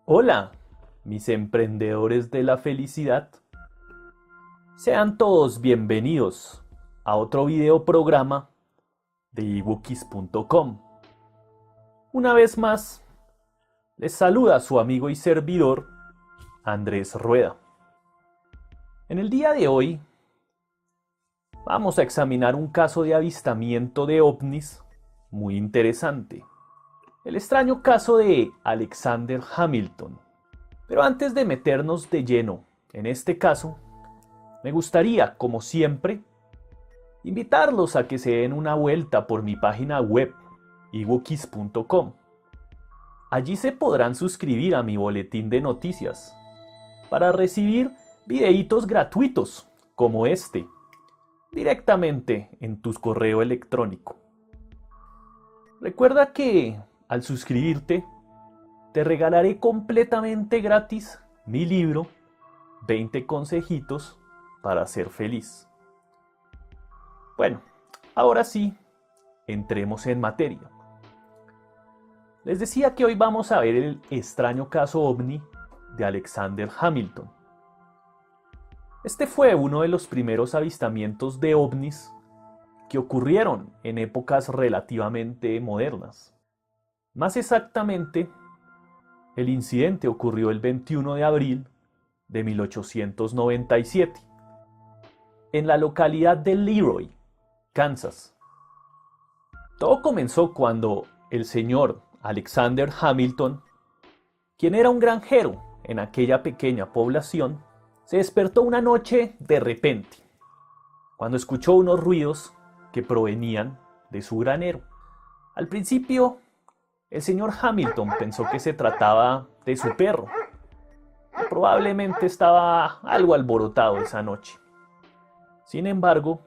Hola, mis emprendedores de la felicidad. Sean todos bienvenidos a otro video programa de ebookies.com. Una vez más, les saluda su amigo y servidor Andrés Rueda. En el día de hoy vamos a examinar un caso de avistamiento de ovnis muy interesante. El extraño caso de Alexander Hamilton. Pero antes de meternos de lleno en este caso, me gustaría, como siempre, invitarlos a que se den una vuelta por mi página web, ebookies.com. Allí se podrán suscribir a mi boletín de noticias para recibir videitos gratuitos como este, directamente en tu correo electrónico. Recuerda que, al suscribirte, te regalaré completamente gratis mi libro 20 consejitos para ser feliz. Bueno, ahora sí, entremos en materia. Les decía que hoy vamos a ver el extraño caso ovni de Alexander Hamilton. Este fue uno de los primeros avistamientos de ovnis que ocurrieron en épocas relativamente modernas. Más exactamente, el incidente ocurrió el 21 de abril de 1897, en la localidad de Leroy, Kansas. Todo comenzó cuando el señor Alexander Hamilton, quien era un granjero en aquella pequeña población, se despertó una noche de repente, cuando escuchó unos ruidos que provenían de su granero. Al principio, el señor Hamilton pensó que se trataba de su perro, que probablemente estaba algo alborotado esa noche. Sin embargo,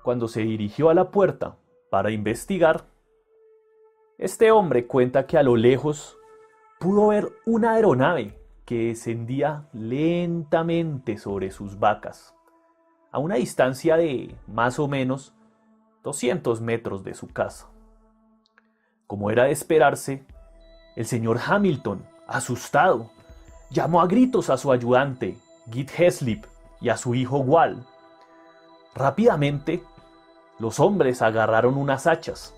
cuando se dirigió a la puerta para investigar, este hombre cuenta que a lo lejos pudo ver una aeronave que descendía lentamente sobre sus vacas, a una distancia de más o menos 200 metros de su casa. Como era de esperarse, el señor Hamilton, asustado, llamó a gritos a su ayudante, Git Heslip, y a su hijo Wal. Rápidamente, los hombres agarraron unas hachas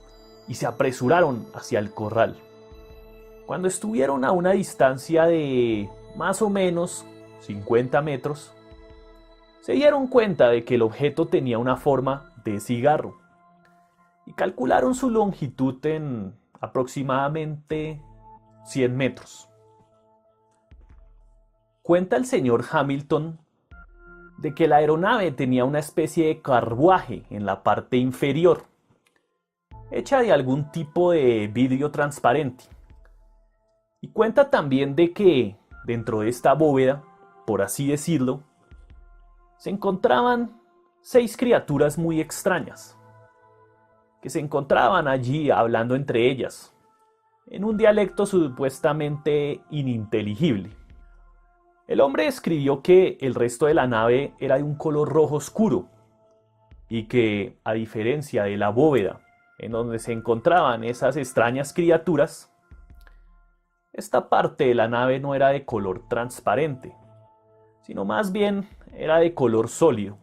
y se apresuraron hacia el corral. Cuando estuvieron a una distancia de más o menos 50 metros, se dieron cuenta de que el objeto tenía una forma de cigarro y calcularon su longitud en aproximadamente 100 metros. Cuenta el señor Hamilton de que la aeronave tenía una especie de carruaje en la parte inferior, hecha de algún tipo de vidrio transparente. Y cuenta también de que dentro de esta bóveda, por así decirlo, se encontraban 6 criaturas muy extrañas, que se encontraban allí hablando entre ellas, en un dialecto supuestamente ininteligible. El hombre escribió que el resto de la nave era de un color rojo oscuro y que, a diferencia de la bóveda en donde se encontraban esas extrañas criaturas, esta parte de la nave no era de color transparente, sino más bien era de color sólido.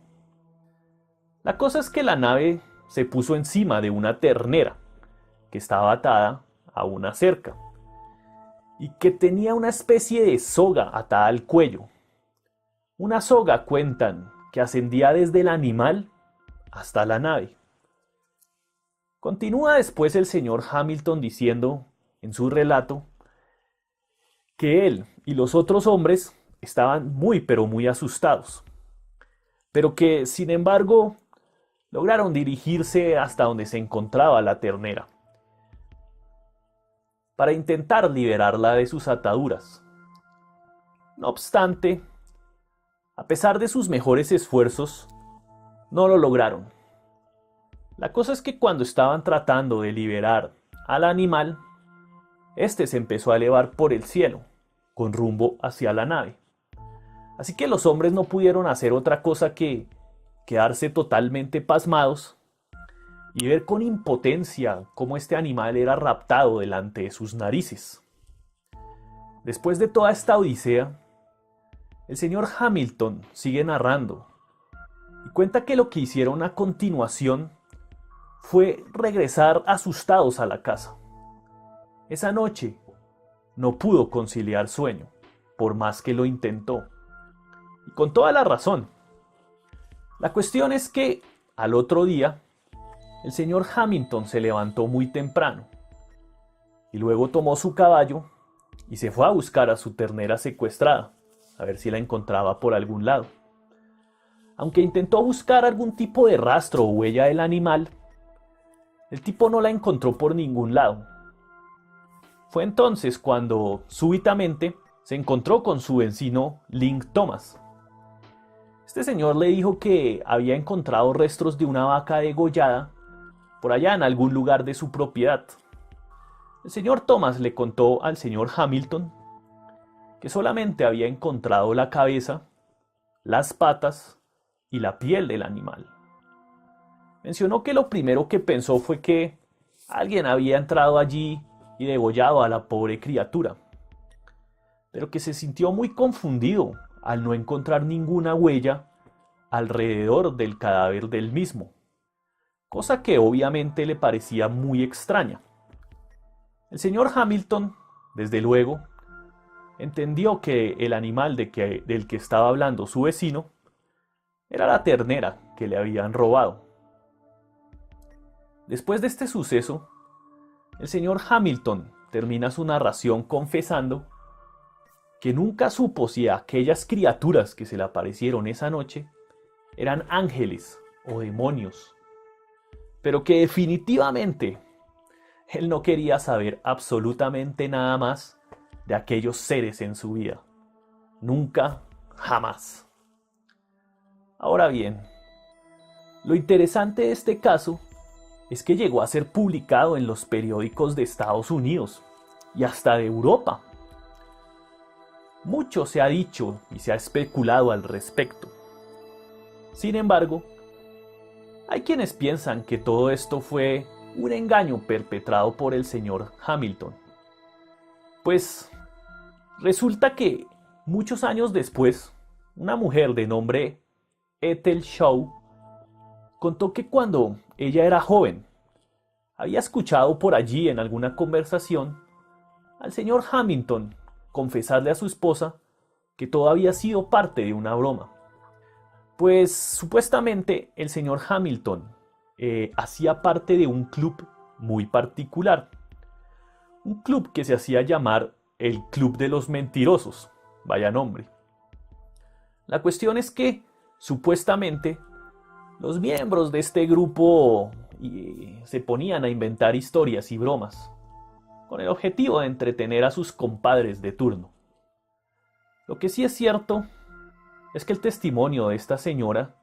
La cosa es que la nave se puso encima de una ternera que estaba atada a una cerca y que tenía una especie de soga atada al cuello. Una soga, cuentan, que ascendía desde el animal hasta la nave. Continúa después el señor Hamilton diciendo en su relato que él y los otros hombres estaban muy pero muy asustados, pero que sin embargo lograron dirigirse hasta donde se encontraba la ternera para intentar liberarla de sus ataduras. No obstante, a pesar de sus mejores esfuerzos, no lo lograron. La cosa es que cuando estaban tratando de liberar al animal, este se empezó a elevar por el cielo, con rumbo hacia la nave. Así que los hombres no pudieron hacer otra cosa que quedarse totalmente pasmados y ver con impotencia cómo este animal era raptado delante de sus narices. Después de toda esta odisea, el señor Hamilton sigue narrando y cuenta que lo que hicieron a continuación fue regresar asustados a la casa. Esa noche no pudo conciliar sueño, por más que lo intentó. Y con toda la razón. La cuestión es que al otro día, el señor Hamilton se levantó muy temprano y luego tomó su caballo y se fue a buscar a su ternera secuestrada, a ver si la encontraba por algún lado. Aunque intentó buscar algún tipo de rastro o huella del animal, el tipo no la encontró por ningún lado. Fue entonces cuando, súbitamente, se encontró con su vecino Link Thomas. Este señor le dijo que había encontrado restos de una vaca degollada por allá en algún lugar de su propiedad. El señor Thomas le contó al señor Hamilton que solamente había encontrado la cabeza, las patas y la piel del animal. Mencionó que lo primero que pensó fue que alguien había entrado allí y degollado a la pobre criatura, pero que se sintió muy confundido al no encontrar ninguna huella alrededor del cadáver del mismo, cosa que obviamente le parecía muy extraña. El señor Hamilton, desde luego, entendió que el animal del que estaba hablando su vecino era la ternera que le habían robado. Después de este suceso, el señor Hamilton termina su narración confesando que nunca supo si aquellas criaturas que se le aparecieron esa noche eran ángeles o demonios, pero que definitivamente él no quería saber absolutamente nada más de aquellos seres en su vida. Nunca, jamás. Ahora bien, lo interesante de este caso es que llegó a ser publicado en los periódicos de Estados Unidos y hasta de Europa. Mucho se ha dicho y se ha especulado al respecto. Sin embargo, hay quienes piensan que todo esto fue un engaño perpetrado por el señor Hamilton. Pues resulta que muchos años después, una mujer de nombre Ethel Shaw contó que cuando ella era joven, había escuchado por allí en alguna conversación al señor Hamilton confesarle a su esposa que todo había sido parte de una broma. Pues supuestamente el señor Hamilton hacía parte de un club muy particular. Un club que se hacía llamar el Club de los Mentirosos. Vaya nombre. La cuestión es que, supuestamente, los miembros de este grupo se ponían a inventar historias y bromas, con el objetivo de entretener a sus compadres de turno. Lo que sí es cierto es que el testimonio de esta señora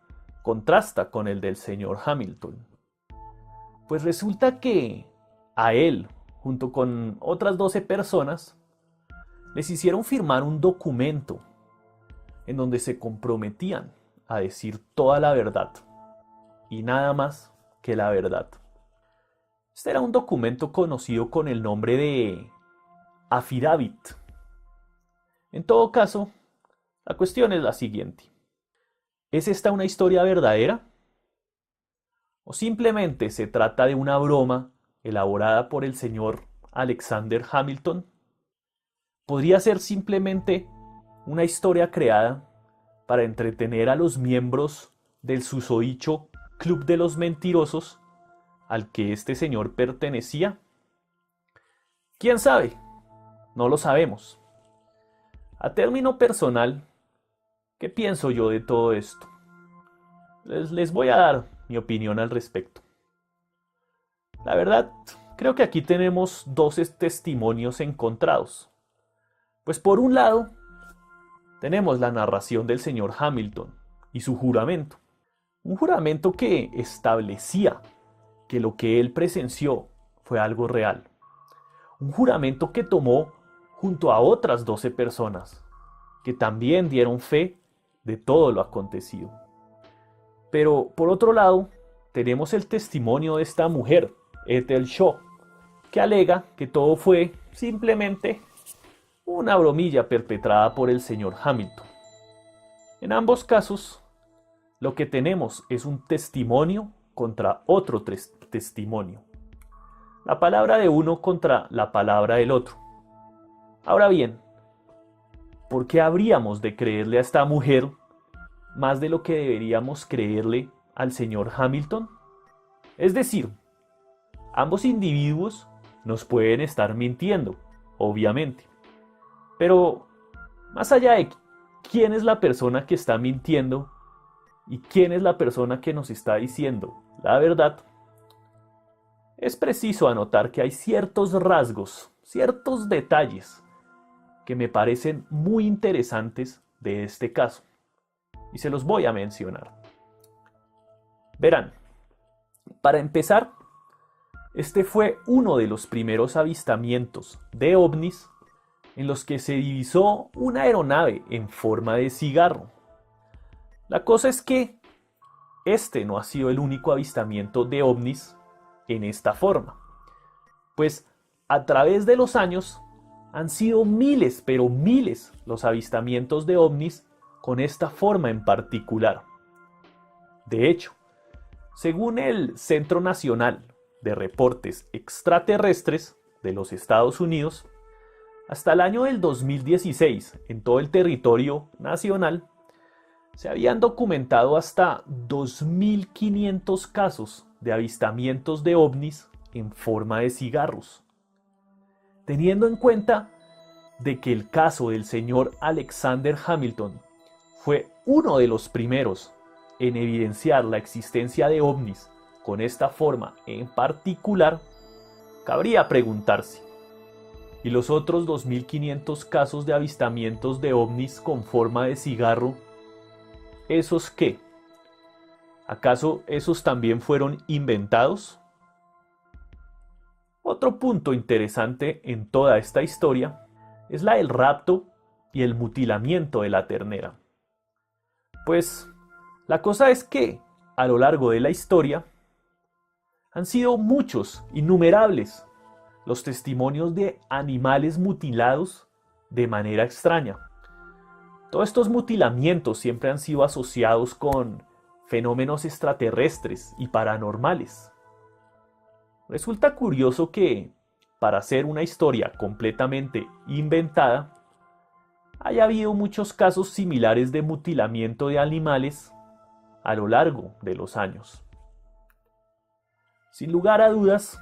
contrasta con el del señor Hamilton. Pues resulta que a él, junto con otras 12 personas, les hicieron firmar un documento en donde se comprometían a decir toda la verdad y nada más que la verdad. Este era un documento conocido con el nombre de affidavit. En todo caso, la cuestión es la siguiente. ¿Es esta una historia verdadera? ¿O simplemente se trata de una broma elaborada por el señor Alexander Hamilton? ¿Podría ser simplemente una historia creada para entretener a los miembros del susodicho Club de los Mentirosos al que este señor pertenecía? ¿Quién sabe? No lo sabemos. A término personal, ¿qué pienso yo de todo esto? Les voy a dar mi opinión al respecto. La verdad, creo que aquí tenemos dos testimonios encontrados. Pues por un lado, tenemos la narración del señor Hamilton y su juramento. Un juramento que establecía que lo que él presenció fue algo real. Un juramento que tomó junto a otras 12 personas, que también dieron fe de todo lo acontecido. Pero por otro lado, tenemos el testimonio de esta mujer, Ethel Shaw, que alega que todo fue simplemente una bromilla perpetrada por el señor Hamilton. En ambos casos, lo que tenemos es un testimonio contra otro testimonio. La palabra de uno contra la palabra del otro. Ahora bien, ¿por qué habríamos de creerle a esta mujer más de lo que deberíamos creerle al señor Hamilton? Es decir, ambos individuos nos pueden estar mintiendo, obviamente. Pero más allá de quién es la persona que está mintiendo y quién es la persona que nos está diciendo la verdad, es preciso anotar que hay ciertos rasgos, ciertos detalles que me parecen muy interesantes de este caso. Y se los voy a mencionar. Verán, para empezar, este fue uno de los primeros avistamientos de ovnis en los que se divisó una aeronave en forma de cigarro. La cosa es que este no ha sido el único avistamiento de ovnis en esta forma, pues a través de los años han sido miles, pero miles los avistamientos de ovnis con esta forma en particular. De hecho, según el Centro Nacional de Reportes Extraterrestres de los Estados Unidos, hasta el año del 2016, en todo el territorio nacional, se habían documentado hasta 2.500 casos de avistamientos de ovnis en forma de cigarros. Teniendo en cuenta de que el caso del señor Alexander Hamilton fue uno de los primeros en evidenciar la existencia de ovnis con esta forma en particular, cabría preguntarse, ¿y los otros 2.500 casos de avistamientos de ovnis con forma de cigarro, esos qué? ¿Acaso esos también fueron inventados? Otro punto interesante en toda esta historia es la del rapto y el mutilamiento de la ternera. Pues la cosa es que, a lo largo de la historia, han sido muchos, innumerables, los testimonios de animales mutilados de manera extraña. Todos estos mutilamientos siempre han sido asociados con fenómenos extraterrestres y paranormales. Resulta curioso que, para hacer una historia completamente inventada, haya habido muchos casos similares de mutilamiento de animales a lo largo de los años. Sin lugar a dudas,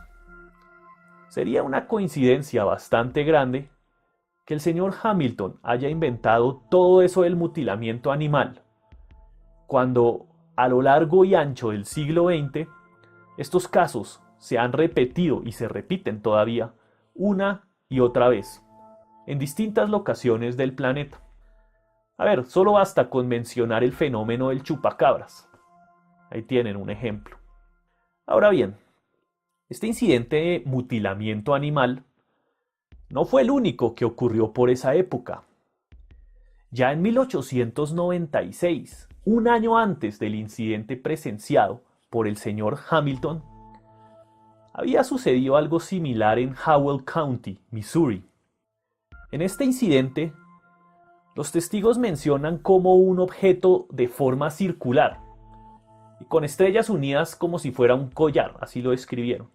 sería una coincidencia bastante grande que el señor Hamilton haya inventado todo eso del mutilamiento animal, cuando a lo largo y ancho del siglo XX, estos casos se han repetido y se repiten todavía una y otra vez, en distintas locaciones del planeta. A ver, solo basta con mencionar el fenómeno del chupacabras. Ahí tienen un ejemplo. Ahora bien, este incidente de mutilamiento animal no fue el único que ocurrió por esa época. Ya en 1896, un año antes del incidente presenciado por el señor Hamilton, había sucedido algo similar en Howell County, Missouri. En este incidente, los testigos mencionan como un objeto de forma circular y con estrellas unidas como si fuera un collar, así lo describieron.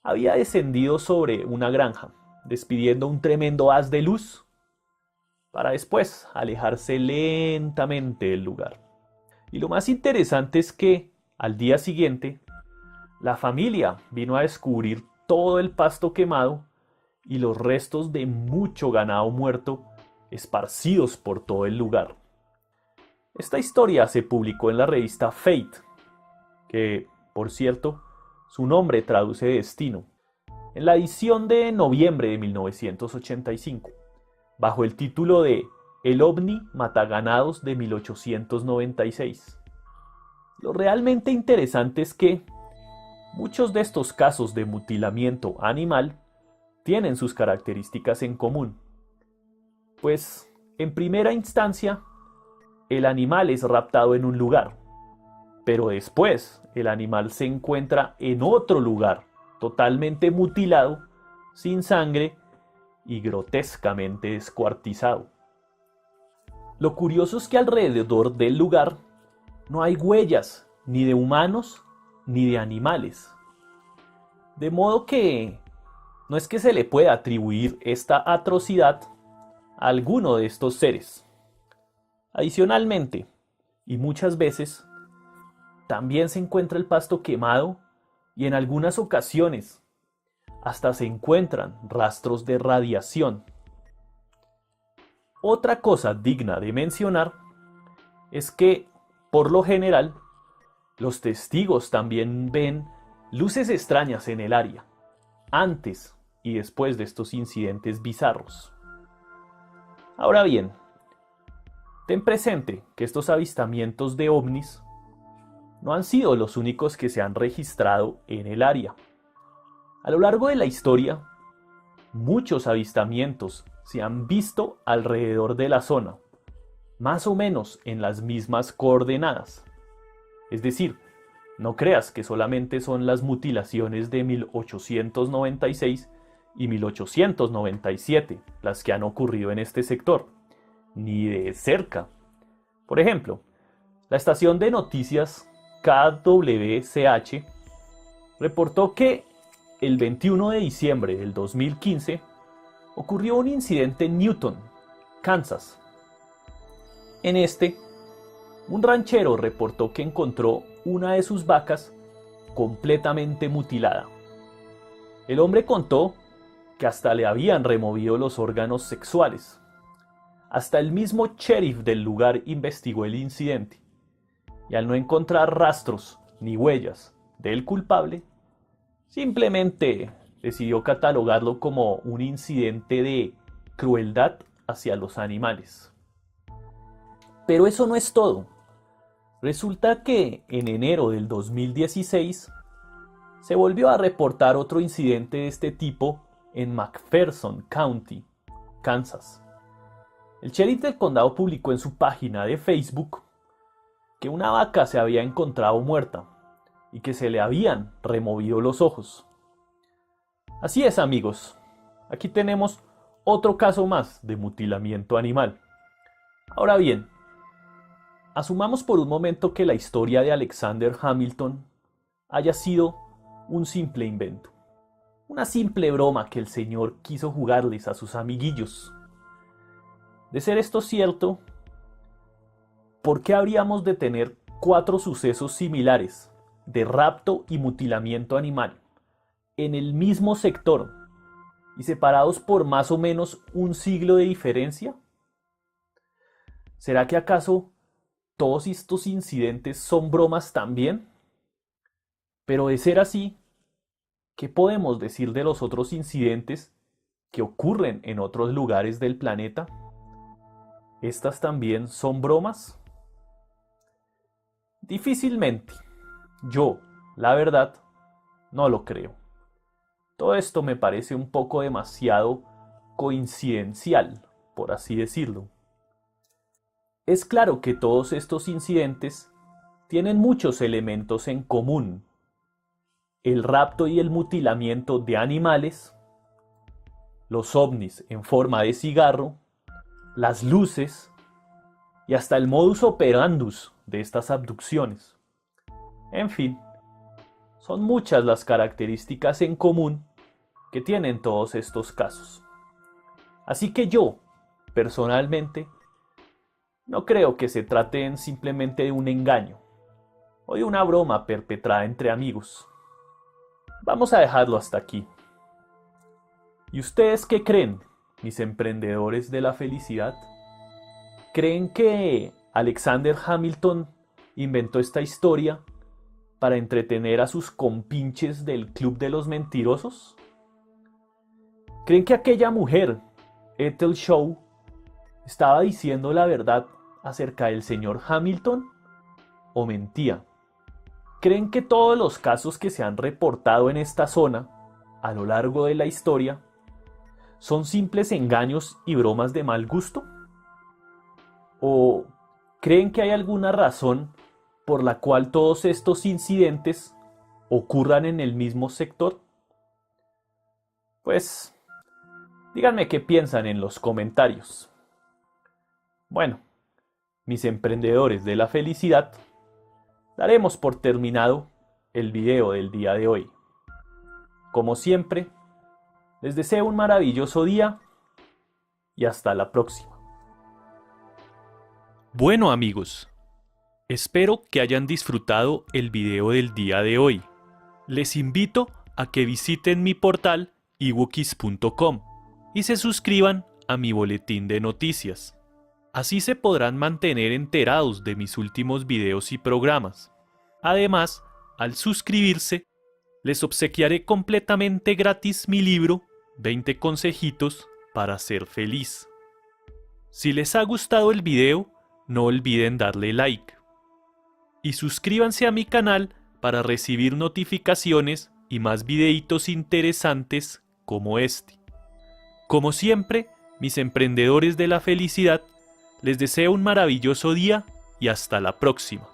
Había descendido sobre una granja, despidiendo un tremendo haz de luz, para después alejarse lentamente del lugar. Y lo más interesante es que, al día siguiente, la familia vino a descubrir todo el pasto quemado y los restos de mucho ganado muerto esparcidos por todo el lugar. Esta historia se publicó en la revista Fate, que, por cierto, su nombre traduce destino, en la edición de noviembre de 1985, bajo el título de El ovni mataganados de 1896. Lo realmente interesante es que muchos de estos casos de mutilamiento animal tienen sus características en común. Pues, en primera instancia, el animal es raptado en un lugar, pero después el animal se encuentra en otro lugar, totalmente mutilado, sin sangre y grotescamente descuartizado. Lo curioso es que alrededor del lugar no hay huellas ni de humanos ni de animales. De modo que no es que se le pueda atribuir esta atrocidad a alguno de estos seres. Adicionalmente, y muchas veces, también se encuentra el pasto quemado y en algunas ocasiones hasta se encuentran rastros de radiación. Otra cosa digna de mencionar es que, por lo general, los testigos también ven luces extrañas en el área, antes y después de estos incidentes bizarros. Ahora bien, ten presente que estos avistamientos de ovnis no han sido los únicos que se han registrado en el área. A lo largo de la historia, muchos avistamientos se han visto alrededor de la zona, más o menos en las mismas coordenadas. Es decir, no creas que solamente son las mutilaciones de 1896 y 1897 las que han ocurrido en este sector, ni de cerca. Por ejemplo, la estación de noticias KWCH reportó que el 21 de diciembre del 2015 ocurrió un incidente en Newton, Kansas. En este, un ranchero reportó que encontró una de sus vacas completamente mutilada. El hombre contó que hasta le habían removido los órganos sexuales. Hasta el mismo sheriff del lugar investigó el incidente y al no encontrar rastros ni huellas del culpable, simplemente decidió catalogarlo como un incidente de crueldad hacia los animales. Pero eso no es todo. Resulta que en enero del 2016 se volvió a reportar otro incidente de este tipo en McPherson County, Kansas. El sheriff del condado publicó en su página de Facebook que una vaca se había encontrado muerta y que se le habían removido los ojos. Así es, amigos, aquí tenemos otro caso más de mutilamiento animal. Ahora bien, asumamos por un momento que la historia de Alexander Hamilton haya sido un simple invento, una simple broma que el señor quiso jugarles a sus amiguillos. De ser esto cierto, ¿por qué habríamos de tener 4 sucesos similares de rapto y mutilamiento animal en el mismo sector y separados por más o menos un siglo de diferencia? ¿Será que acaso todos estos incidentes son bromas también? Pero de ser así, ¿qué podemos decir de los otros incidentes que ocurren en otros lugares del planeta? ¿Estas también son bromas? Difícilmente. Yo, la verdad, no lo creo. Todo esto me parece un poco demasiado coincidencial, por así decirlo. Es claro que todos estos incidentes tienen muchos elementos en común. El rapto y el mutilamiento de animales, los ovnis en forma de cigarro, las luces y hasta el modus operandus de estas abducciones. En fin, son muchas las características en común que tienen todos estos casos. Así que yo, personalmente, no creo que se trate simplemente de un engaño o de una broma perpetrada entre amigos. Vamos a dejarlo hasta aquí. ¿Y ustedes qué creen, mis emprendedores de la felicidad? ¿Creen que Alexander Hamilton inventó esta historia para entretener a sus compinches del Club de los Mentirosos? ¿Creen que aquella mujer, Ethel Shaw, estaba diciendo la verdad acerca del señor Hamilton o mentía? ¿Creen que todos los casos que se han reportado en esta zona a lo largo de la historia son simples engaños y bromas de mal gusto? ¿O creen que hay alguna razón por la cual todos estos incidentes ocurran en el mismo sector? Pues Díganme qué piensan en los comentarios. Bueno, mis emprendedores de la felicidad, daremos por terminado el video del día de hoy. Como siempre, les deseo un maravilloso día y hasta la próxima. Bueno amigos, espero que hayan disfrutado el video del día de hoy. Les invito a que visiten mi portal ebookies.com y se suscriban a mi boletín de noticias. Así se podrán mantener enterados de mis últimos videos y programas. Además, al suscribirse, les obsequiaré completamente gratis mi libro 20 consejitos para ser feliz. Si les ha gustado el video, no olviden darle like. Y suscríbanse a mi canal para recibir notificaciones y más videitos interesantes como este. Como siempre, mis emprendedores de la felicidad, les deseo un maravilloso día y hasta la próxima.